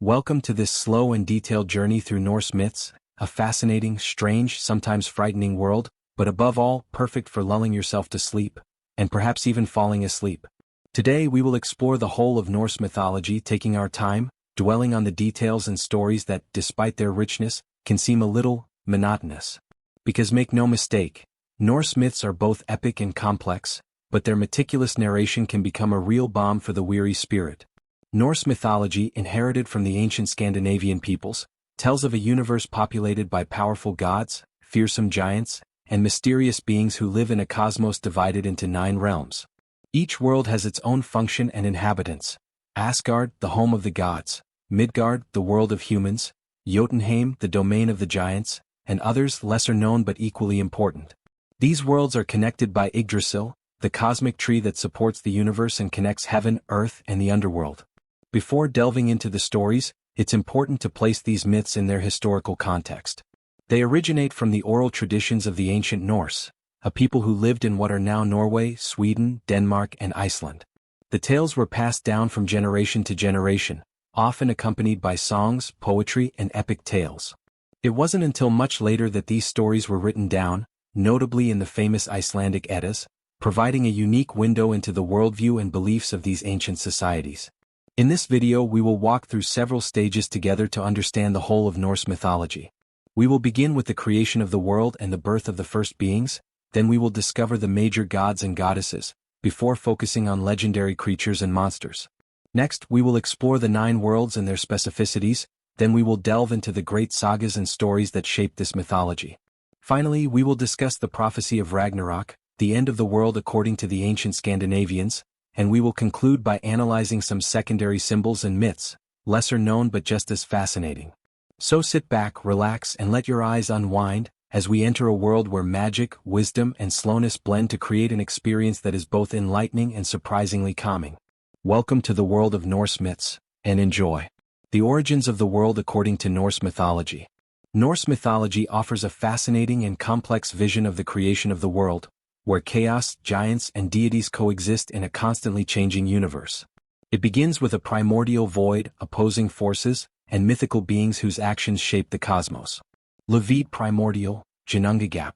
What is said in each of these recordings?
Welcome to this slow and detailed journey through Norse myths, a fascinating, strange, sometimes frightening world, but above all, perfect for lulling yourself to sleep, and perhaps even falling asleep. Today we will explore the whole of Norse mythology, taking our time, dwelling on the details and stories that, despite their richness, can seem a little monotonous. Because make no mistake, Norse myths are both epic and complex, but their meticulous narration can become a real balm for the weary spirit. Norse mythology, inherited from the ancient Scandinavian peoples, tells of a universe populated by powerful gods, fearsome giants, and mysterious beings who live in a cosmos divided into 9 realms. Each world has its own function and inhabitants. Asgard, the home of the gods; Midgard, the world of humans; Jotunheim, the domain of the giants; and others lesser known but equally important. These worlds are connected by Yggdrasil, the cosmic tree that supports the universe and connects heaven, earth, and the underworld. Before delving into the stories, it's important to place these myths in their historical context. They originate from the oral traditions of the ancient Norse, a people who lived in what are now Norway, Sweden, Denmark, and Iceland. The tales were passed down from generation to generation, often accompanied by songs, poetry, and epic tales. It wasn't until much later that these stories were written down, notably in the famous Icelandic Eddas, providing a unique window into the worldview and beliefs of these ancient societies. In this video we will walk through several stages together to understand the whole of Norse mythology. We will begin with the creation of the world and the birth of the first beings, then we will discover the major gods and goddesses, before focusing on legendary creatures and monsters. Next, we will explore the 9 worlds and their specificities, then we will delve into the great sagas and stories that shape this mythology. Finally, we will discuss the prophecy of Ragnarok, the end of the world according to the ancient Scandinavians, and we will conclude by analyzing some secondary symbols and myths, lesser known but just as fascinating. So sit back, relax, and let your eyes unwind, as we enter a world where magic, wisdom, and slowness blend to create an experience that is both enlightening and surprisingly calming. Welcome to the world of Norse myths, and enjoy. The origins of the world according to Norse mythology. Norse mythology offers a fascinating and complex vision of the creation of the world, where chaos, giants, and deities coexist in a constantly changing universe. It begins with a primordial void, opposing forces, and mythical beings whose actions shape the cosmos. Levite primordial, Ginnungagap.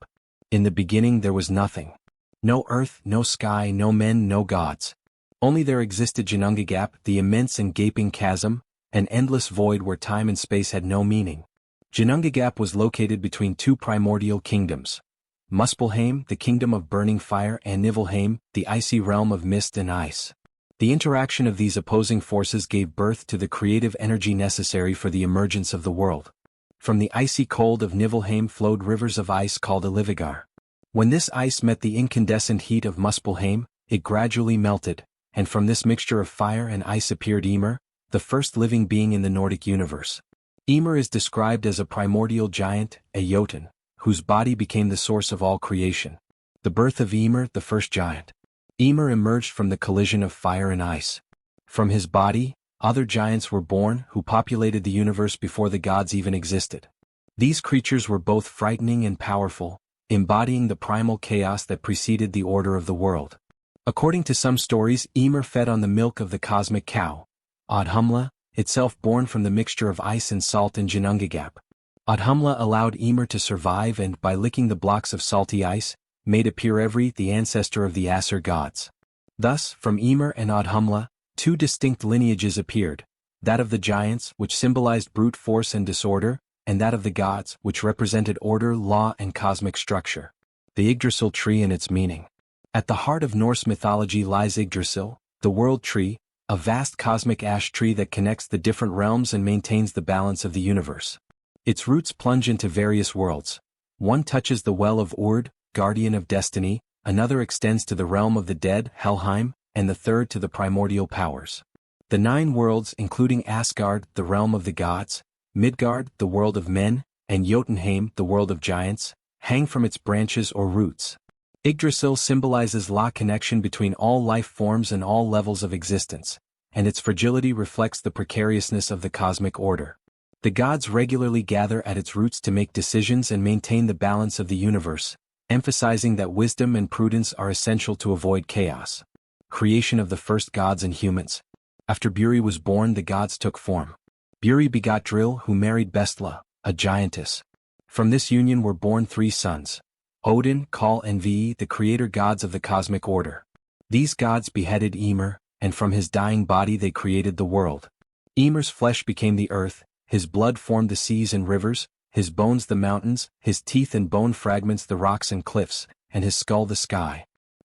In the beginning there was nothing. No earth, no sky, no men, no gods. Only there existed Ginnungagap, the immense and gaping chasm, an endless void where time and space had no meaning. Ginnungagap was located between 2 primordial kingdoms. Muspelheim, the kingdom of burning fire, and Niflheim, the icy realm of mist and ice. The interaction of these opposing forces gave birth to the creative energy necessary for the emergence of the world. From the icy cold of Niflheim flowed rivers of ice called Ilivigar. When this ice met the incandescent heat of Muspelheim, it gradually melted, and from this mixture of fire and ice appeared Ymir, the first living being in the Nordic universe. Ymir is described as a primordial giant, a Jotun, whose body became the source of all creation. The birth of Ymir, the first giant. Ymir emerged from the collision of fire and ice. From his body, other giants were born who populated the universe before the gods even existed. These creatures were both frightening and powerful, embodying the primal chaos that preceded the order of the world. According to some stories, Ymir fed on the milk of the cosmic cow, Audhumla, itself born from the mixture of ice and salt in Ginnungagap. Audhumla allowed Ymir to survive and, by licking the blocks of salty ice, made appear Evri, the ancestor of the Aesir gods. Thus, from Ymir and Audhumla, 2 distinct lineages appeared, that of the giants, which symbolized brute force and disorder, and that of the gods, which represented order, law, and cosmic structure. The Yggdrasil tree and its meaning. At the heart of Norse mythology lies Yggdrasil, the world tree, a vast cosmic ash tree that connects the different realms and maintains the balance of the universe. Its roots plunge into various worlds. One touches the well of Urd, guardian of destiny, another extends to the realm of the dead, Helheim, and the third to the primordial powers. The 9 worlds, including Asgard, the realm of the gods, Midgard, the world of men, and Jotunheim, the world of giants, hang from its branches or roots. Yggdrasil symbolizes law connection between all life forms and all levels of existence, and its fragility reflects the precariousness of the cosmic order. The gods regularly gather at its roots to make decisions and maintain the balance of the universe, emphasizing that wisdom and prudence are essential to avoid chaos. Creation of the first gods and humans. After Buri was born, the gods took form. Buri begot Drill, who married Bestla, a giantess. From this union were born 3 sons: Odin, Kal and Ve, the creator gods of the cosmic order. These gods beheaded Ymir, and from his dying body they created the world. Ymir's flesh became the earth, his blood formed the seas and rivers, his bones the mountains, his teeth and bone fragments the rocks and cliffs, and his skull the sky.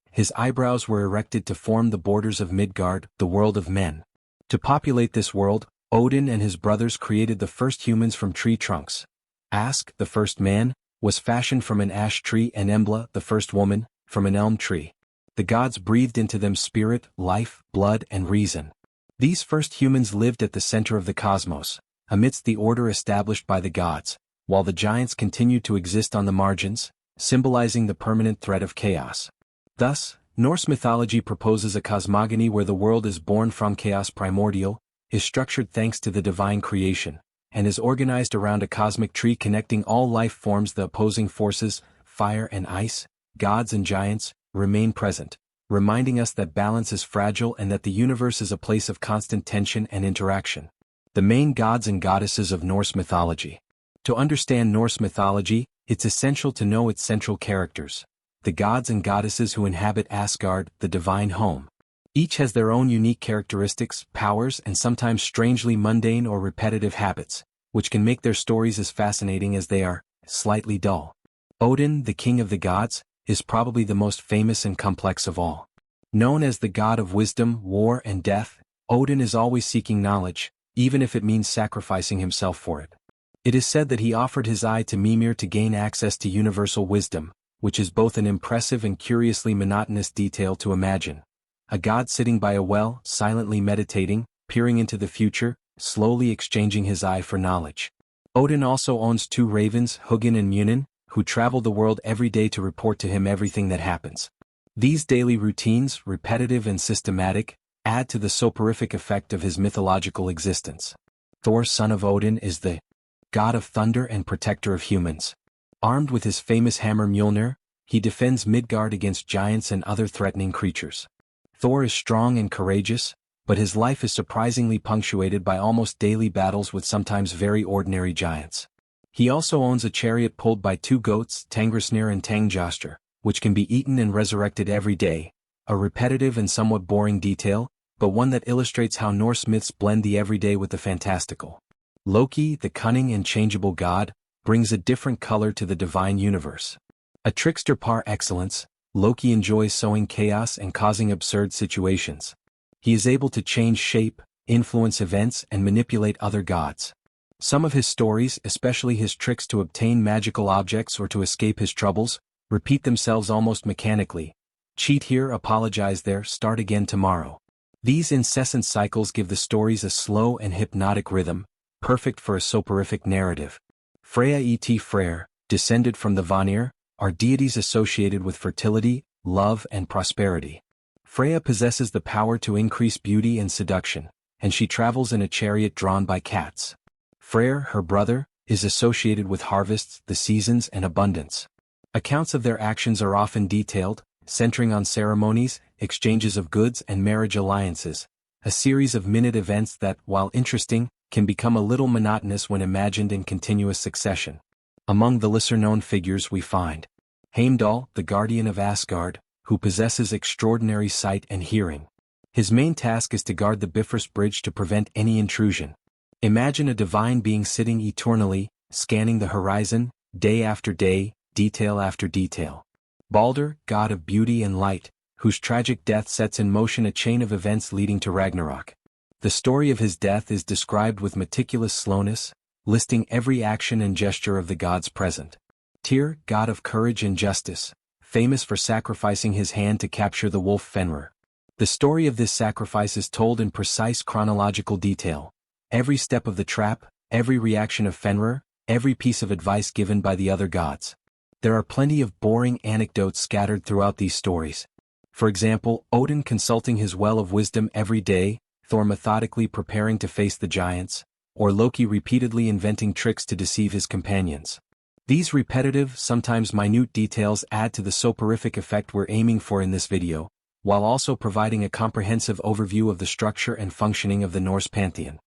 His eyebrows were erected to form the borders of Midgard, the world of men. To populate this world, Odin and his brothers created the first humans from tree trunks. Ask, the first man, was fashioned from an ash tree, and Embla, the first woman, from an elm tree. The gods breathed into them spirit, life, blood and reason. These first humans lived at the center of the cosmos, amidst the order established by the gods, while the giants continued to exist on the margins, symbolizing the permanent threat of chaos. Thus, Norse mythology proposes a cosmogony where the world is born from chaos primordial, is structured thanks to the divine creation, and is organized around a cosmic tree connecting all life forms. The opposing forces, fire and ice, gods and giants, remain present, reminding us that balance is fragile and that the universe is a place of constant tension and interaction. The main gods and goddesses of Norse mythology. To understand Norse mythology, it's essential to know its central characters, the gods and goddesses who inhabit Asgard, the divine home. Each has their own unique characteristics, powers, and sometimes strangely mundane or repetitive habits, which can make their stories as fascinating as they are slightly dull. Odin, the king of the gods, is probably the most famous and complex of all. Known as the god of wisdom, war, and death, Odin is always seeking knowledge, even if it means sacrificing himself for it. It is said that he offered his eye to Mimir to gain access to universal wisdom, which is both an impressive and curiously monotonous detail to imagine. A god sitting by a well, silently meditating, peering into the future, slowly exchanging his eye for knowledge. Odin also owns 2 ravens, Hugin and Munin, who travel the world every day to report to him everything that happens. These daily routines, repetitive and systematic, add to the soporific effect of his mythological existence. Thor, son of Odin, is the god of thunder and protector of humans. Armed with his famous hammer Mjolnir, he defends Midgard against giants and other threatening creatures. Thor is strong and courageous, but his life is surprisingly punctuated by almost daily battles with sometimes very ordinary giants. He also owns a chariot pulled by 2 goats, Tangrasnir and Tangjoster, which can be eaten and resurrected every day, a repetitive and somewhat boring detail, but one that illustrates how Norse myths blend the everyday with the fantastical. Loki, the cunning and changeable god, brings a different color to the divine universe. A trickster par excellence, Loki enjoys sowing chaos and causing absurd situations. He is able to change shape, influence events, and manipulate other gods. Some of his stories, especially his tricks to obtain magical objects or to escape his troubles, repeat themselves almost mechanically. Cheat here, apologize there, start again tomorrow. These incessant cycles give the stories a slow and hypnotic rhythm, perfect for a soporific narrative. Freya et Freyr, descended from the Vanir, are deities associated with fertility, love, and prosperity. Freya possesses the power to increase beauty and seduction, and she travels in a chariot drawn by cats. Freyr, her brother, is associated with harvests, the seasons, and abundance. Accounts of their actions are often detailed, centering on ceremonies, exchanges of goods, and marriage alliances, a series of minute events that, while interesting, can become a little monotonous when imagined in continuous succession. Among the lesser-known figures we find Heimdall, the guardian of Asgard, who possesses extraordinary sight and hearing. His main task is to guard the Bifrost Bridge to prevent any intrusion. Imagine a divine being sitting eternally, scanning the horizon, day after day, detail after detail. Balder, god of beauty and light, whose tragic death sets in motion a chain of events leading to Ragnarok. The story of his death is described with meticulous slowness, listing every action and gesture of the gods present. Tyr, god of courage and justice, famous for sacrificing his hand to capture the wolf Fenrir. The story of this sacrifice is told in precise chronological detail. Every step of the trap, every reaction of Fenrir, every piece of advice given by the other gods. There are plenty of boring anecdotes scattered throughout these stories. For example, Odin consulting his well of wisdom every day, Thor methodically preparing to face the giants, or Loki repeatedly inventing tricks to deceive his companions. These repetitive, sometimes minute details add to the soporific effect we're aiming for in this video, while also providing a comprehensive overview of the structure and functioning of the Norse pantheon.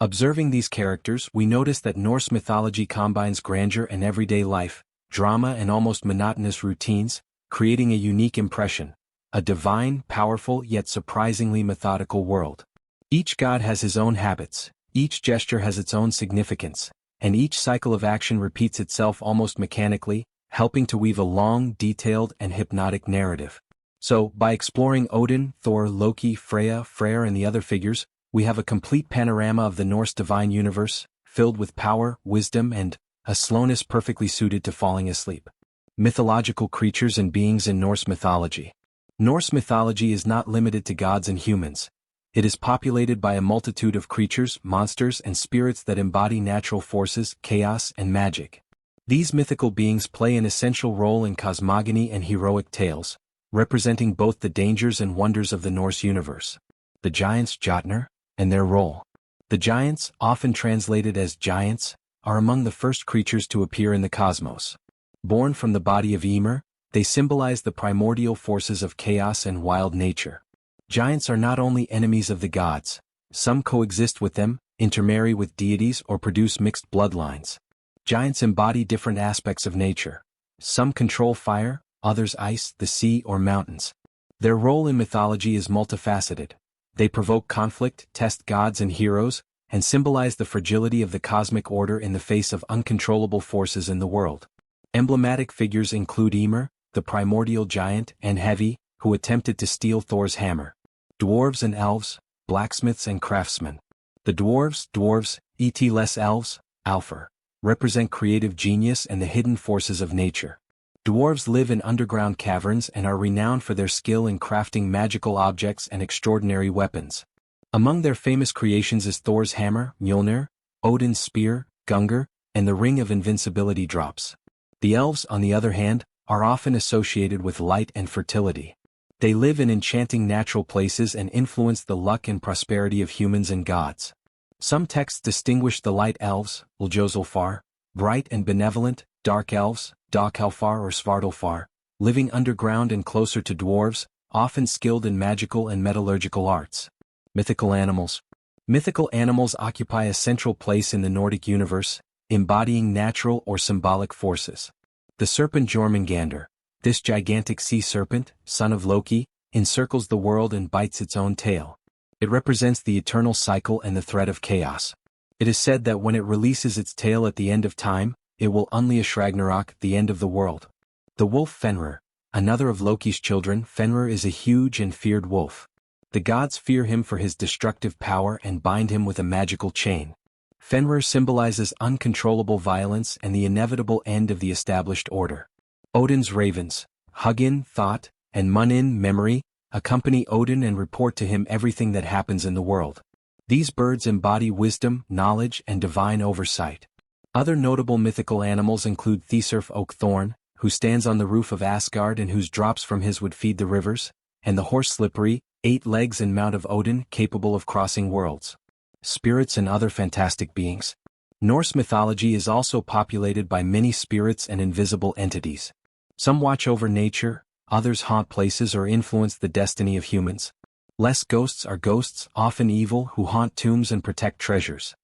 Observing these characters, we notice that Norse mythology combines grandeur and everyday life, drama and almost monotonous routines, creating a unique impression, a divine, powerful yet surprisingly methodical world. Each god has his own habits, each gesture has its own significance, and each cycle of action repeats itself almost mechanically, helping to weave a long, detailed, and hypnotic narrative. So, by exploring Odin, Thor, Loki, Freyja, and the other figures, we have a complete panorama of the Norse divine universe, filled with power, wisdom, and a slowness perfectly suited to falling asleep. Mythological creatures and beings in Norse mythology. Norse mythology is not limited to gods and humans. It is populated by a multitude of creatures, monsters, and spirits that embody natural forces, chaos, and magic. These mythical beings play an essential role in cosmogony and heroic tales, representing both the dangers and wonders of the Norse universe. The giants Jotnar, and their role. The giants, often translated as giants, are among the first creatures to appear in the cosmos. Born from the body of Ymir, they symbolize the primordial forces of chaos and wild nature. Giants are not only enemies of the gods, some coexist with them, intermarry with deities or produce mixed bloodlines. Giants embody different aspects of nature. Some control fire, others ice, the sea, or mountains. Their role in mythology is multifaceted. They provoke conflict, test gods and heroes, and symbolize the fragility of the cosmic order in the face of uncontrollable forces in the world. Emblematic figures include Ymir, the primordial giant, and Hevi, who attempted to steal Thor's hammer. Dwarves and elves, blacksmiths and craftsmen. The dwarves, et elves, Alfr, represent creative genius and the hidden forces of nature. Dwarves live in underground caverns and are renowned for their skill in crafting magical objects and extraordinary weapons. Among their famous creations is Thor's hammer, Mjolnir, Odin's spear, Gungnir, and the ring of invincibility drops. The elves, on the other hand, are often associated with light and fertility. They live in enchanting natural places and influence the luck and prosperity of humans and gods. Some texts distinguish the light elves, Ljosolfar, bright and benevolent, dark elves, Daghelfar or Svartalfar, living underground and closer to dwarves, often skilled in magical and metallurgical arts. Mythical animals. Mythical animals occupy a central place in the Nordic universe, embodying natural or symbolic forces. The serpent Jormungandr, this gigantic sea serpent, son of Loki, encircles the world and bites its own tail. It represents the eternal cycle and the threat of chaos. It is said that when it releases its tail at the end of time, it will unleash Ragnarok, the end of the world. The wolf Fenrir, another of Loki's children. Fenrir is a huge and feared wolf. The gods fear him for his destructive power and bind him with a magical chain. Fenrir symbolizes uncontrollable violence and the inevitable end of the established order. Odin's ravens, Hugin, Thought, and Munin, Memory, accompany Odin and report to him everything that happens in the world. These birds embody wisdom, knowledge, and divine oversight. Other notable mythical animals include Thesurf Oakthorn, who stands on the roof of Asgard and whose drops from his would feed the rivers, and the horse Slippery, 8 legs and mount of Odin, capable of crossing worlds. Spirits and other fantastic beings. Norse mythology is also populated by many spirits and invisible entities. Some watch over nature, others haunt places or influence the destiny of humans. Less ghosts are ghosts, often evil, who haunt tombs and protect treasures.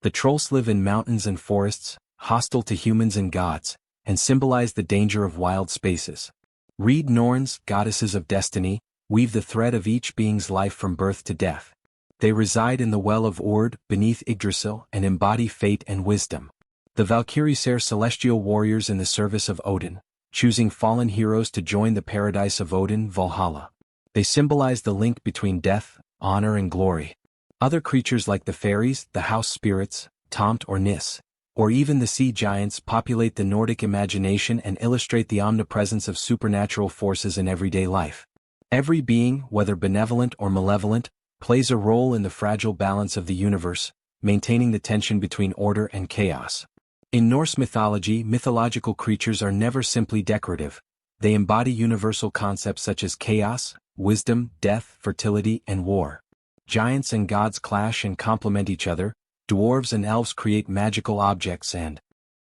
The trolls live in mountains and forests, hostile to humans and gods, and symbolize the danger of wild spaces. Reed Norns, goddesses of destiny, weave the thread of each being's life from birth to death. They reside in the well of Ord, beneath Yggdrasil, and embody fate and wisdom. The Valkyries are celestial warriors in the service of Odin, choosing fallen heroes to join the paradise of Odin, Valhalla. They symbolize the link between death, honor, and glory. Other creatures like the fairies, the house spirits, Tomt or Nis, or even the sea giants populate the Nordic imagination and illustrate the omnipresence of supernatural forces in everyday life. Every being, whether benevolent or malevolent, plays a role in the fragile balance of the universe, maintaining the tension between order and chaos. In Norse mythology, mythological creatures are never simply decorative. They embody universal concepts such as chaos, wisdom, death, fertility, and war. Giants and gods clash and complement each other. Dwarves and elves create magical objects and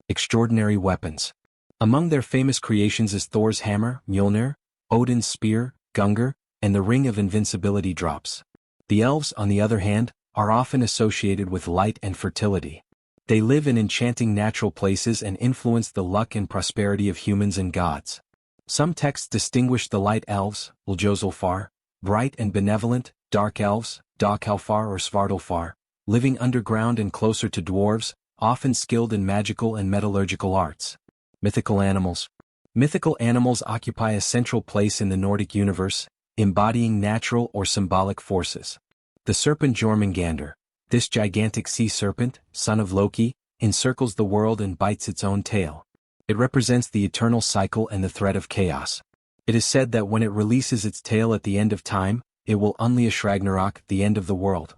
extraordinary weapons. Among their famous creations is Thor's hammer, Mjolnir, Odin's spear, Gungnir, and the ring of invincibility drops. The elves, on the other hand, are often associated with light and fertility. They live in enchanting natural places and influence the luck and prosperity of humans and gods. Some texts distinguish the light elves, Ljosolfar, bright and benevolent, dark elves, Daghelfar or Svartalfar, living underground and closer to dwarves, often skilled in magical and metallurgical arts. Mythical animals. Mythical animals occupy a central place in the Nordic universe, embodying natural or symbolic forces. The serpent Jormungandr, this gigantic sea serpent, son of Loki, encircles the world and bites its own tail. It represents the eternal cycle and the threat of chaos. It is said that when it releases its tail at the end of time, it will unleash Ragnarok, the end of the world.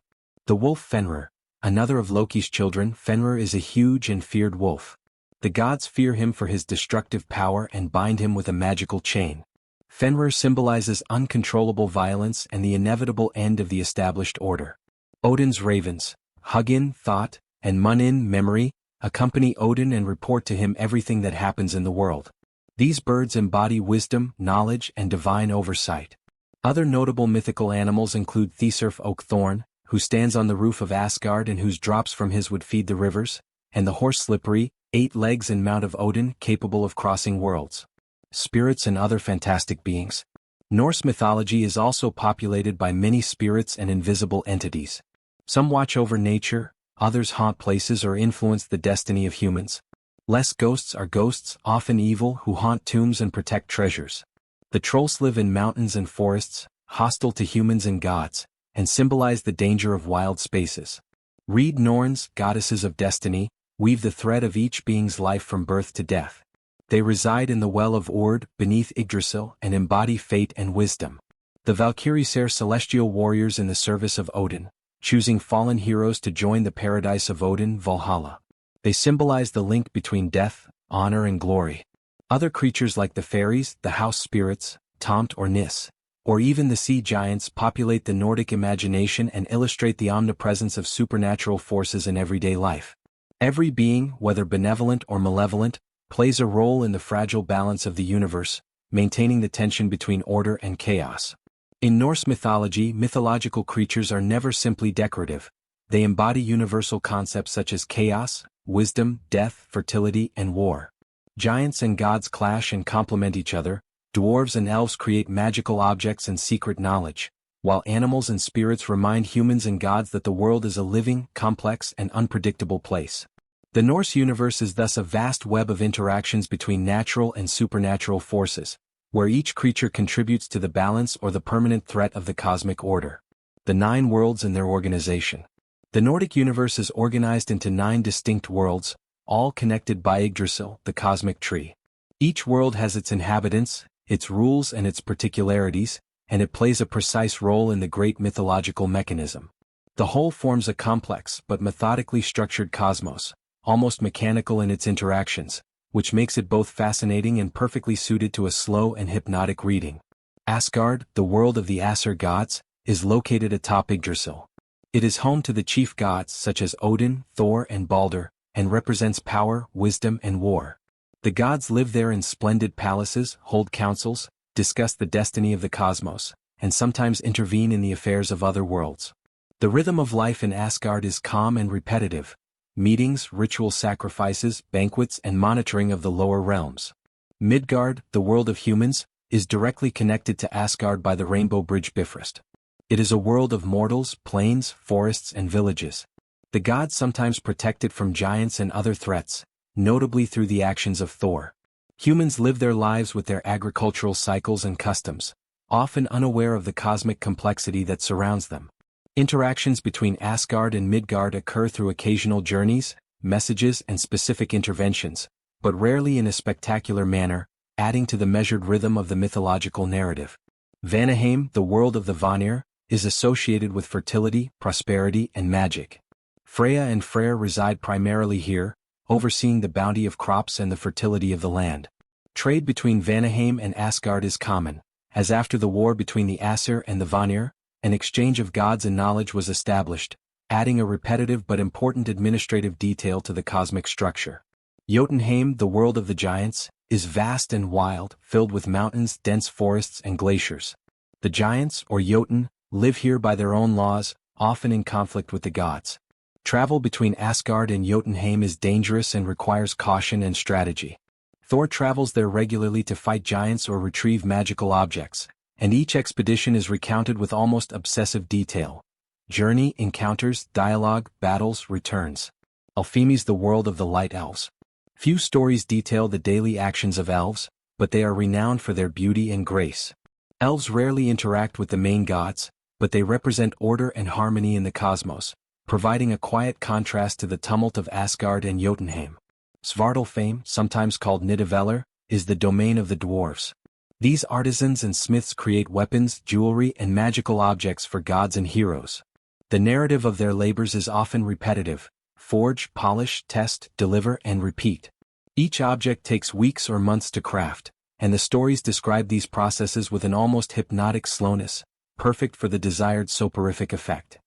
The wolf Fenrir, another of Loki's children. Fenrir is a huge and feared wolf. The gods fear him for his destructive power and bind him with a magical chain. Fenrir symbolizes uncontrollable violence and the inevitable end of the established order. Odin's ravens, Hugin, thought, and Munin, memory, accompany Odin and report to him everything that happens in the world. These birds embody wisdom, knowledge, and divine oversight. Other notable mythical animals include Thesurf Oakthorn, who stands on the roof of Asgard and whose drops from his would feed the rivers, and the horse Slippery, 8 legs and mount of Odin, capable of crossing worlds. Spirits and other fantastic beings. Norse mythology is also populated by many spirits and invisible entities. Some watch over nature, others haunt places or influence the destiny of humans. Less ghosts are ghosts, often evil, who haunt tombs and protect treasures. The trolls live in mountains and forests, hostile to humans and gods, and symbolize the danger of wild spaces. Reed Norns, goddesses of destiny, weave the thread of each being's life from birth to death. They reside in the well of Ord, beneath Yggdrasil, and embody fate and wisdom. The Valkyries are celestial warriors in the service of Odin, choosing fallen heroes to join the paradise of Odin, Valhalla. They symbolize the link between death, honor and glory. Other creatures like the fairies, the house spirits, Tomt or Nis, or even the sea giants populate the Nordic imagination and illustrate the omnipresence of supernatural forces in everyday life. Every being, whether benevolent or malevolent, plays a role in the fragile balance of the universe, maintaining the tension between order and chaos. In Norse mythology, mythological creatures are never simply decorative. They embody universal concepts such as chaos, wisdom, death, fertility, and war. Giants and gods clash and complement each other. Dwarves and elves create magical objects and secret knowledge, while animals and spirits remind humans and gods that the world is a living, complex, and unpredictable place. The Norse universe is thus a vast web of interactions between natural and supernatural forces, where each creature contributes to the balance or the permanent threat of the cosmic order. The 9 worlds and their organization. The Nordic universe is organized into 9 distinct worlds, all connected by Yggdrasil, the cosmic tree. Each world has its inhabitants, its rules and its particularities, and it plays a precise role in the great mythological mechanism. The whole forms a complex but methodically structured cosmos, almost mechanical in its interactions, which makes it both fascinating and perfectly suited to a slow and hypnotic reading. Asgard, the world of the Aesir gods, is located atop Yggdrasil. It is home to the chief gods such as Odin, Thor, and Balder, and represents power, wisdom, and war. The gods live there in splendid palaces, hold councils, discuss the destiny of the cosmos, and sometimes intervene in the affairs of other worlds. The rhythm of life in Asgard is calm and repetitive. Meetings, ritual sacrifices, banquets, and monitoring of the lower realms. Midgard, the world of humans, is directly connected to Asgard by the Rainbow Bridge Bifrost. It is a world of mortals, plains, forests, and villages. The gods sometimes protect it from giants and other threats, notably through the actions of Thor. Humans live their lives with their agricultural cycles and customs, often unaware of the cosmic complexity that surrounds them. Interactions between Asgard and Midgard occur through occasional journeys, messages, and specific interventions, but rarely in a spectacular manner, adding to the measured rhythm of the mythological narrative. Vanaheim, the world of the Vanir, is associated with fertility, prosperity, and magic. Freya and Freyr reside primarily here, overseeing the bounty of crops and the fertility of the land. Trade between Vanaheim and Asgard is common, as after the war between the Aesir and the Vanir, an exchange of gods and knowledge was established, adding a repetitive but important administrative detail to the cosmic structure. Jotunheim, the world of the giants, is vast and wild, filled with mountains, dense forests, and glaciers. The giants, or Jotun, live here by their own laws, often in conflict with the gods. Travel between Asgard and Jotunheim is dangerous and requires caution and strategy. Thor travels there regularly to fight giants or retrieve magical objects, and each expedition is recounted with almost obsessive detail. Journey, encounters, dialogue, battles, returns. Alfheim's the world of the light elves. Few stories detail the daily actions of elves, but they are renowned for their beauty and grace. Elves rarely interact with the main gods, but they represent order and harmony in the cosmos, providing a quiet contrast to the tumult of Asgard and Jotunheim. Svartalfheim, sometimes called Nidavellir, is the domain of the dwarves. These artisans and smiths create weapons, jewelry, and magical objects for gods and heroes. The narrative of their labors is often repetitive: forge, polish, test, deliver, and repeat. Each object takes weeks or months to craft, and the stories describe these processes with an almost hypnotic slowness, perfect for the desired soporific effect.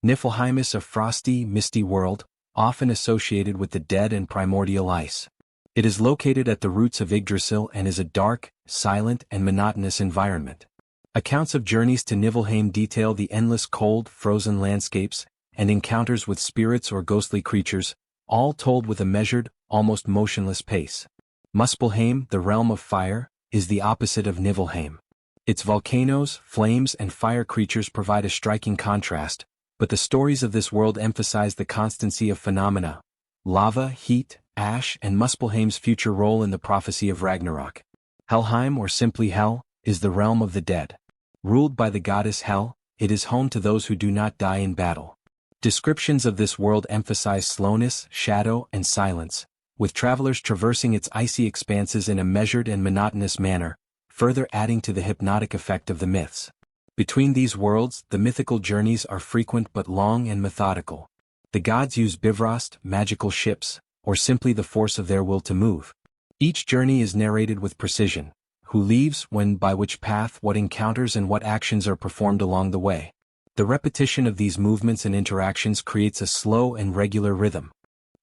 Niflheim is a frosty, misty world, often associated with the dead and primordial ice. It is located at the roots of Yggdrasil and is a dark, silent, and monotonous environment. Accounts of journeys to Niflheim detail the endless cold, frozen landscapes, and encounters with spirits or ghostly creatures, all told with a measured, almost motionless pace. Muspelheim, the realm of fire, is the opposite of Niflheim. Its volcanoes, flames, and fire creatures provide a striking contrast, but the stories of this world emphasize the constancy of phenomena: lava, heat, ash, and Muspelheim's future role in the prophecy of Ragnarok. Helheim, or simply Hel, is the realm of the dead. Ruled by the goddess Hel, it is home to those who do not die in battle. Descriptions of this world emphasize slowness, shadow, and silence, with travelers traversing its icy expanses in a measured and monotonous manner, further adding to the hypnotic effect of the myths. Between these worlds, the mythical journeys are frequent but long and methodical. The gods use bifrost, magical ships, or simply the force of their will to move. Each journey is narrated with precision: who leaves, when, by which path, what encounters, and what actions are performed along the way. The repetition of these movements and interactions creates a slow and regular rhythm,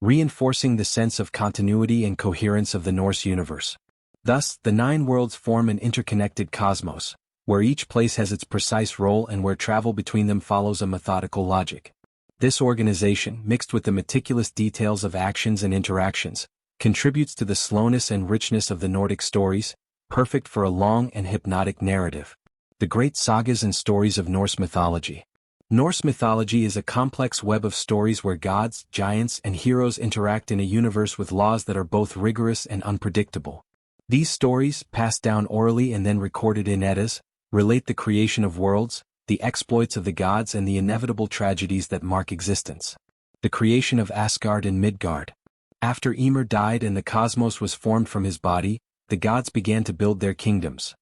reinforcing the sense of continuity and coherence of the Norse universe. Thus, the 9 worlds form an interconnected cosmos, where each place has its precise role and where travel between them follows a methodical logic. This organization, mixed with the meticulous details of actions and interactions, contributes to the slowness and richness of the Nordic stories, perfect for a long and hypnotic narrative. The great sagas and stories of Norse mythology. Norse mythology is a complex web of stories where gods, giants, and heroes interact in a universe with laws that are both rigorous and unpredictable. These stories, passed down orally and then recorded in Eddas, relate the creation of worlds, the exploits of the gods, and the inevitable tragedies that mark existence. The creation of Asgard and Midgard. After Ymir died and the cosmos was formed from his body, the gods began to build their kingdoms.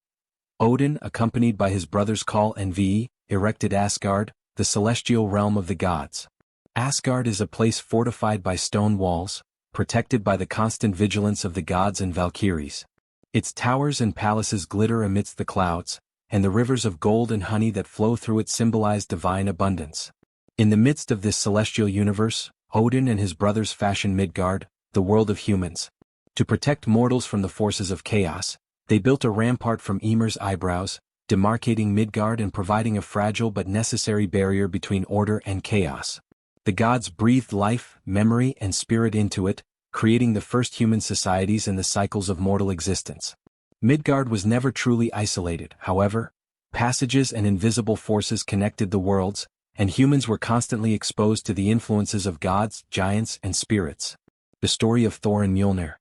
Odin, accompanied by his brothers Kal and Ve, erected Asgard, the celestial realm of the gods. Asgard is a place fortified by stone walls, protected by the constant vigilance of the gods and Valkyries. Its towers and palaces glitter amidst the clouds, and the rivers of gold and honey that flow through it symbolize divine abundance. In the midst of this celestial universe, Odin and his brothers fashioned Midgard, the world of humans. To protect mortals from the forces of chaos, they built a rampart from Ymir's eyebrows, demarcating Midgard and providing a fragile but necessary barrier between order and chaos. The gods breathed life, memory, and spirit into it, creating the first human societies and the cycles of mortal existence. Midgard was never truly isolated, however. Passages and invisible forces connected the worlds, and humans were constantly exposed to the influences of gods, giants, and spirits. The story of Thor and Mjolnir.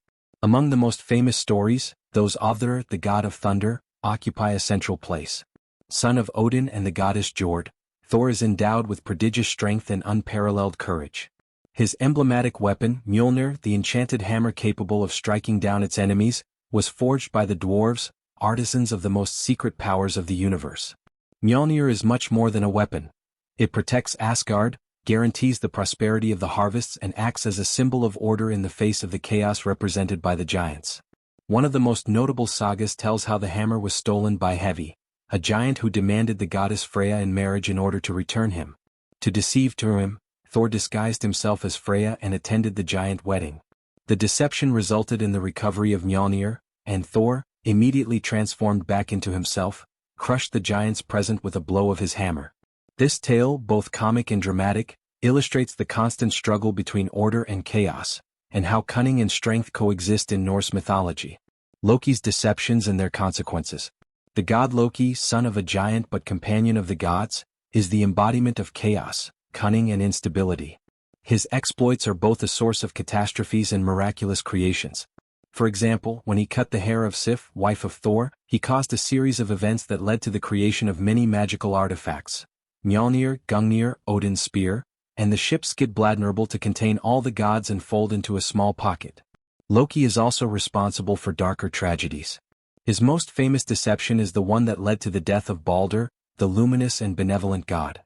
Among the most famous stories, those of Thor, the god of thunder, occupy a central place. Son of Odin and the goddess Jord, Thor is endowed with prodigious strength and unparalleled courage. His emblematic weapon, Mjolnir, the enchanted hammer capable of striking down its enemies, was forged by the dwarves, artisans of the most secret powers of the universe. Mjolnir is much more than a weapon. It protects Asgard, guarantees the prosperity of the harvests, and acts as a symbol of order in the face of the chaos represented by the giants. One of the most notable sagas tells how the hammer was stolen by Hevi, a giant who demanded the goddess Freya in marriage in order to return him. To deceive him, Thor disguised himself as Freya and attended the giant wedding. The deception resulted in the recovery of Mjolnir, and Thor, immediately transformed back into himself, crushed the giants present with a blow of his hammer. This tale, both comic and dramatic, illustrates the constant struggle between order and chaos, and how cunning and strength coexist in Norse mythology. Loki's deceptions and their consequences. The god Loki, son of a giant but companion of the gods, is the embodiment of chaos, cunning and instability. His exploits are both a source of catastrophes and miraculous creations. For example, when he cut the hair of Sif, wife of Thor, he caused a series of events that led to the creation of many magical artifacts. Mjolnir, Gungnir, Odin's spear, and the ship Skidbladnir to contain all the gods and fold into a small pocket. Loki is also responsible for darker tragedies. His most famous deception is the one that led to the death of Balder, the luminous and benevolent god.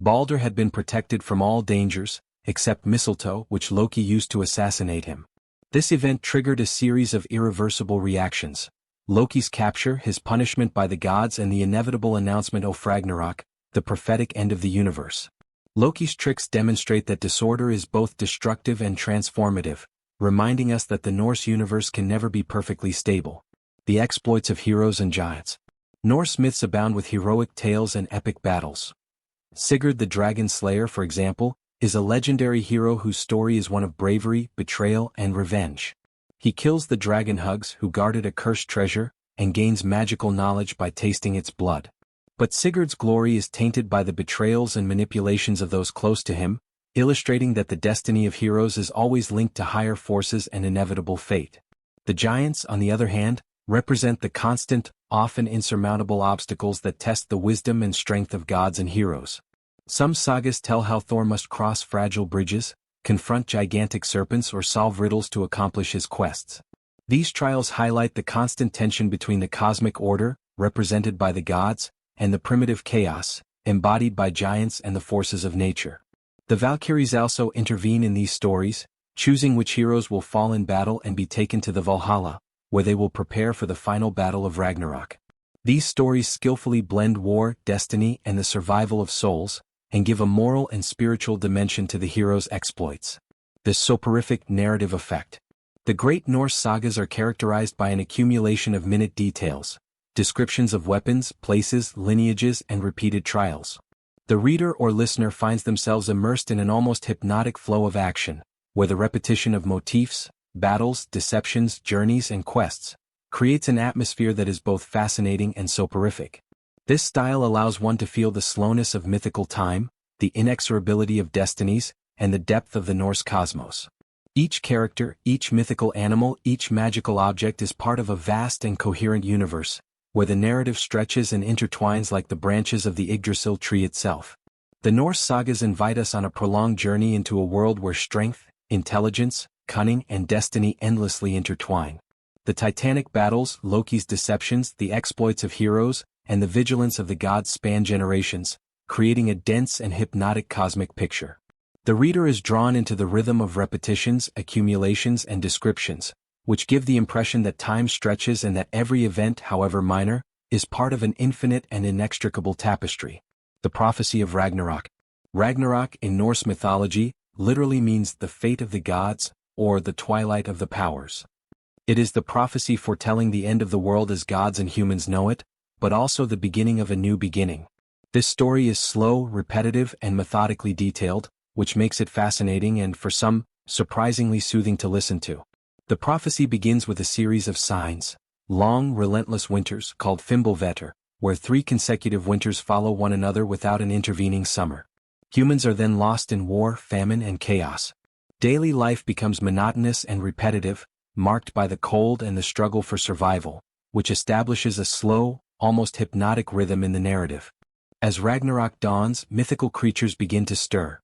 Balder had been protected from all dangers, except mistletoe, which Loki used to assassinate him. This event triggered a series of irreversible reactions: Loki's capture, his punishment by the gods, and the inevitable announcement of Ragnarok, the prophetic end of the universe. Loki's tricks demonstrate that disorder is both destructive and transformative, reminding us that the Norse universe can never be perfectly stable. The exploits of heroes and giants. Norse myths abound with heroic tales and epic battles. Sigurd the Dragon Slayer, for example, is a legendary hero whose story is one of bravery, betrayal, and revenge. He kills the dragon Hugs, who guarded a cursed treasure, and gains magical knowledge by tasting its blood. But Sigurd's glory is tainted by the betrayals and manipulations of those close to him, illustrating that the destiny of heroes is always linked to higher forces and inevitable fate. The giants, on the other hand, represent the constant, often insurmountable obstacles that test the wisdom and strength of gods and heroes. Some sagas tell how Thor must cross fragile bridges, confront gigantic serpents, or solve riddles to accomplish his quests. These trials highlight the constant tension between the cosmic order, represented by the gods, and the primitive chaos, embodied by giants and the forces of nature. The Valkyries also intervene in these stories, choosing which heroes will fall in battle and be taken to the Valhalla, where they will prepare for the final battle of Ragnarok. These stories skillfully blend war, destiny, and the survival of souls, and give a moral and spiritual dimension to the hero's exploits. This soporific narrative effect. The great Norse sagas are characterized by an accumulation of minute details, descriptions of weapons, places, lineages, and repeated trials. The reader or listener finds themselves immersed in an almost hypnotic flow of action, where the repetition of motifs, battles, deceptions, journeys, and quests creates an atmosphere that is both fascinating and soporific. This style allows one to feel the slowness of mythical time, the inexorability of destinies, and the depth of the Norse cosmos. Each character, each mythical animal, each magical object is part of a vast and coherent universe, where the narrative stretches and intertwines like the branches of the Yggdrasil tree itself. The Norse sagas invite us on a prolonged journey into a world where strength, intelligence, cunning, and destiny endlessly intertwine. The titanic battles, Loki's deceptions, the exploits of heroes, and the vigilance of the gods span generations, creating a dense and hypnotic cosmic picture. The reader is drawn into the rhythm of repetitions, accumulations, and descriptions, which give the impression that time stretches and that every event, however minor, is part of an infinite and inextricable tapestry. The prophecy of Ragnarok. Ragnarok in Norse mythology literally means the fate of the gods, or the twilight of the powers. It is the prophecy foretelling the end of the world as gods and humans know it, but also the beginning of a new beginning. This story is slow, repetitive, and methodically detailed, which makes it fascinating and, for some, surprisingly soothing to listen to. The prophecy begins with a series of signs, long, relentless winters called Fimbulvetur, where 3 consecutive winters follow one another without an intervening summer. Humans are then lost in war, famine, and chaos. Daily life becomes monotonous and repetitive, marked by the cold and the struggle for survival, which establishes a slow, almost hypnotic rhythm in the narrative. As Ragnarok dawns, mythical creatures begin to stir.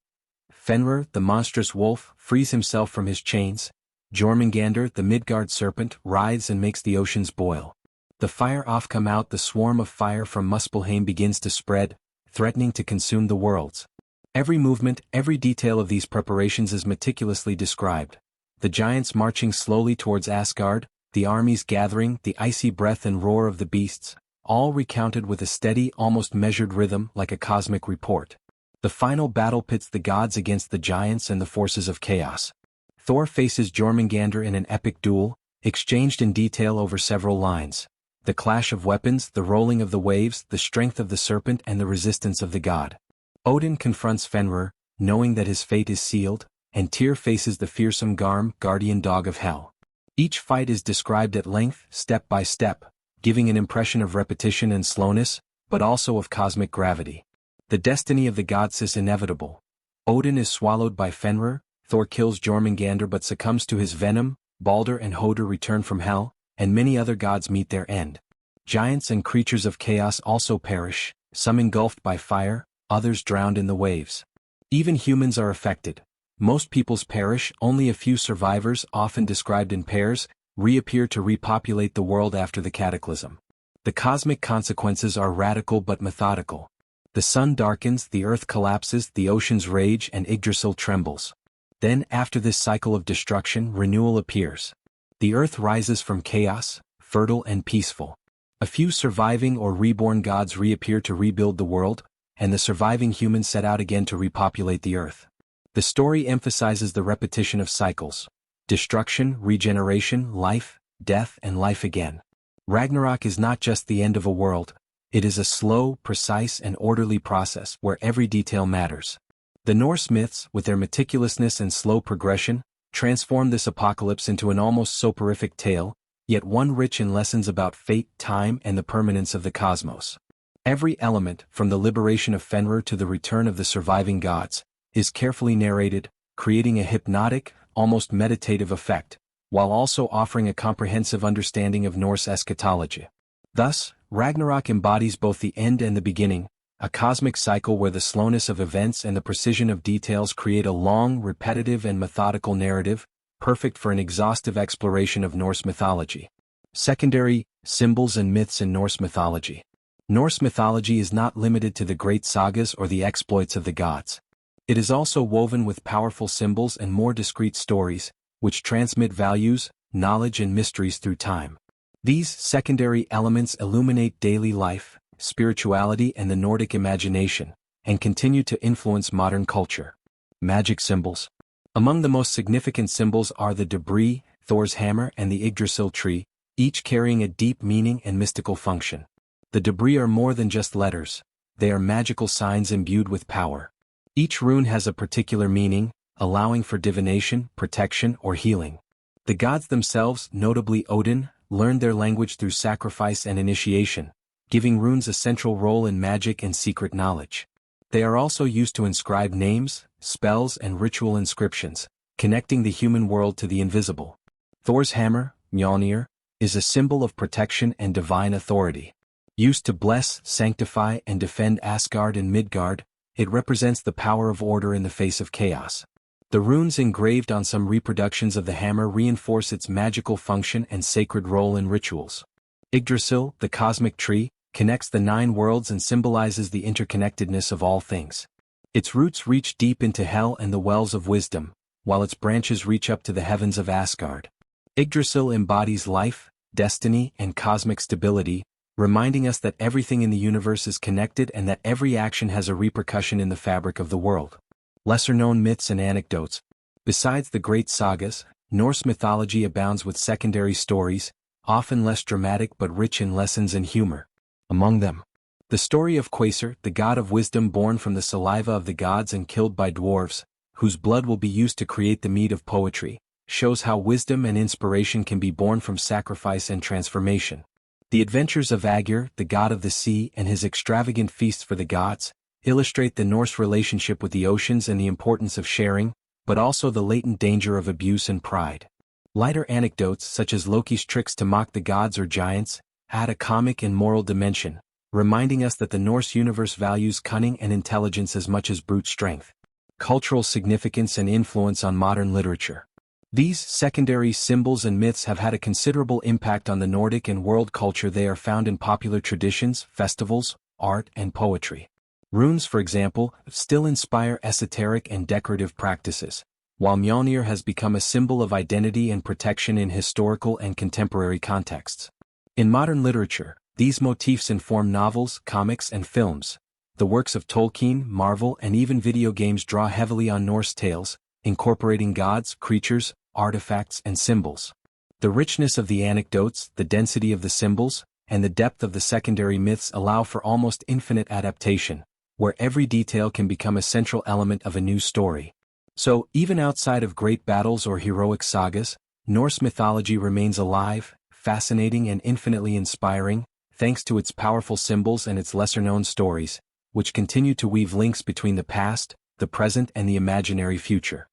Fenrir, the monstrous wolf, frees himself from his chains. Jormungandr, the Midgard serpent, writhes and makes the oceans boil. The fire off come out, the swarm of fire from Muspelheim begins to spread, threatening to consume the worlds. Every movement, every detail of these preparations is meticulously described. The giants marching slowly towards Asgard, the armies gathering, the icy breath and roar of the beasts, all recounted with a steady, almost measured rhythm like a cosmic report. The final battle pits the gods against the giants and the forces of chaos. Thor faces Jormungandr in an epic duel, exchanged in detail over several lines. The clash of weapons, the rolling of the waves, the strength of the serpent and the resistance of the god. Odin confronts Fenrir, knowing that his fate is sealed, and Tyr faces the fearsome Garm, guardian dog of hell. Each fight is described at length, step by step, giving an impression of repetition and slowness, but also of cosmic gravity. The destiny of the gods is inevitable. Odin is swallowed by Fenrir, Thor kills Jormungandr but succumbs to his venom, Baldur and Hoder return from hell, and many other gods meet their end. Giants and creatures of chaos also perish, some engulfed by fire, others drowned in the waves. Even humans are affected. Most peoples perish, only a few survivors, often described in pairs, reappear to repopulate the world after the cataclysm. The cosmic consequences are radical but methodical. The sun darkens, the earth collapses, the oceans rage, and Yggdrasil trembles. Then, after this cycle of destruction, renewal appears. The earth rises from chaos, fertile and peaceful. A few surviving or reborn gods reappear to rebuild the world, and the surviving humans set out again to repopulate the earth. The story emphasizes the repetition of cycles: destruction, regeneration, life, death, and life again. Ragnarok is not just the end of a world, it is a slow, precise, and orderly process where every detail matters. The Norse myths, with their meticulousness and slow progression, transform this apocalypse into an almost soporific tale, yet one rich in lessons about fate, time, and the permanence of the cosmos. Every element, from the liberation of Fenrir to the return of the surviving gods, is carefully narrated, creating a hypnotic, almost meditative effect, while also offering a comprehensive understanding of Norse eschatology. Thus, Ragnarok embodies both the end and the beginning, a cosmic cycle where the slowness of events and the precision of details create a long, repetitive, and methodical narrative, perfect for an exhaustive exploration of Norse mythology. Secondary symbols and myths in Norse mythology. Norse mythology is not limited to the great sagas or the exploits of the gods. It is also woven with powerful symbols and more discrete stories, which transmit values, knowledge, and mysteries through time. These secondary elements illuminate daily life, spirituality, and the Nordic imagination, and continue to influence modern culture. Magic symbols. Among the most significant symbols are the debris, Thor's hammer, and the Yggdrasil tree, each carrying a deep meaning and mystical function. The debris are more than just letters, they are magical signs imbued with power. Each rune has a particular meaning, allowing for divination, protection, or healing. The gods themselves, notably Odin, learned their language through sacrifice and initiation, giving runes a central role in magic and secret knowledge. They are also used to inscribe names, spells, and ritual inscriptions, connecting the human world to the invisible. Thor's hammer, Mjolnir, is a symbol of protection and divine authority. Used to bless, sanctify, and defend Asgard and Midgard, it represents the power of order in the face of chaos. The runes engraved on some reproductions of the hammer reinforce its magical function and sacred role in rituals. Yggdrasil, the cosmic tree, connects the 9 worlds and symbolizes the interconnectedness of all things. Its roots reach deep into hell and the wells of wisdom, while its branches reach up to the heavens of Asgard. Yggdrasil embodies life, destiny, and cosmic stability, reminding us that everything in the universe is connected and that every action has a repercussion in the fabric of the world. Lesser-known myths and anecdotes. Besides the great sagas, Norse mythology abounds with secondary stories, often less dramatic but rich in lessons and humor. Among them, the story of Quasar, the god of wisdom born from the saliva of the gods and killed by dwarves, whose blood will be used to create the mead of poetry, shows how wisdom and inspiration can be born from sacrifice and transformation. The adventures of Aegir, the god of the sea, and his extravagant feasts for the gods, illustrate the Norse relationship with the oceans and the importance of sharing, but also the latent danger of abuse and pride. Lighter anecdotes such as Loki's tricks to mock the gods or giants add a comic and moral dimension, reminding us that the Norse universe values cunning and intelligence as much as brute strength. Cultural significance and influence on modern literature. These secondary symbols and myths have had a considerable impact on the Nordic and world culture. They are found in popular traditions, festivals, art, and poetry. Runes, for example, still inspire esoteric and decorative practices, while Mjolnir has become a symbol of identity and protection in historical and contemporary contexts. In modern literature, these motifs inform novels, comics, and films. The works of Tolkien, Marvel, and even video games draw heavily on Norse tales, incorporating gods, creatures, artifacts, and symbols. The richness of the anecdotes, the density of the symbols, and the depth of the secondary myths allow for almost infinite adaptation, where every detail can become a central element of a new story. So, even outside of great battles or heroic sagas, Norse mythology remains alive, fascinating and infinitely inspiring, thanks to its powerful symbols and its lesser-known stories, which continue to weave links between the past, the present and the imaginary future.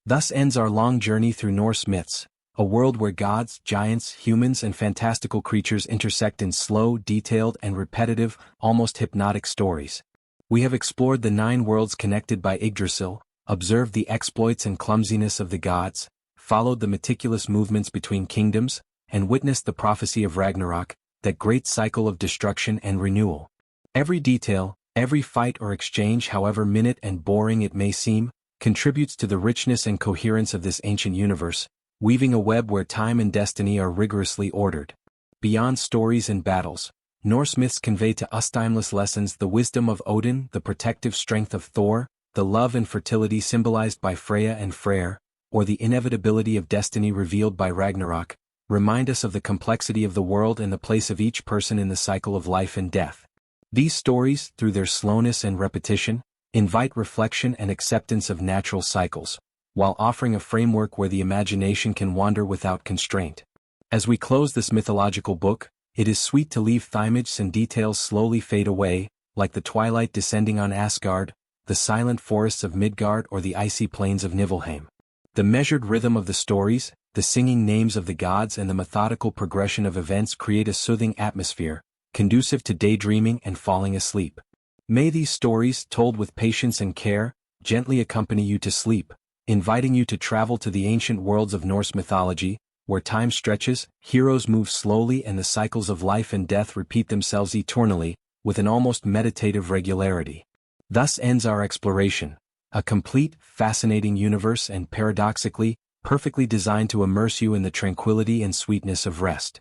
Thus ends our long journey through Norse myths, a world where gods, giants, humans and fantastical creatures intersect in slow, detailed and repetitive, almost hypnotic stories. We have explored the 9 worlds connected by Yggdrasil, observed the exploits and clumsiness of the gods, followed the meticulous movements between kingdoms, and witnessed the prophecy of Ragnarok, that great cycle of destruction and renewal. Every detail, every fight or exchange, however minute and boring it may seem, contributes to the richness and coherence of this ancient universe, weaving a web where time and destiny are rigorously ordered. Beyond stories and battles, Norse myths convey to us timeless lessons: the wisdom of Odin, the protective strength of Thor, the love and fertility symbolized by Freya and Freyr, or the inevitability of destiny revealed by Ragnarok, remind us of the complexity of the world and the place of each person in the cycle of life and death. These stories, through their slowness and repetition, invite reflection and acceptance of natural cycles, while offering a framework where the imagination can wander without constraint. As we close this mythological book, it is sweet to leave thymage and details slowly fade away, like the twilight descending on Asgard, the silent forests of Midgard or the icy plains of Niflheim. The measured rhythm of the stories, the singing names of the gods and the methodical progression of events create a soothing atmosphere, conducive to daydreaming and falling asleep. May these stories, told with patience and care, gently accompany you to sleep, inviting you to travel to the ancient worlds of Norse mythology, where time stretches, heroes move slowly and the cycles of life and death repeat themselves eternally, with an almost meditative regularity. Thus ends our exploration, a complete, fascinating universe and paradoxically, perfectly designed to immerse you in the tranquility and sweetness of rest.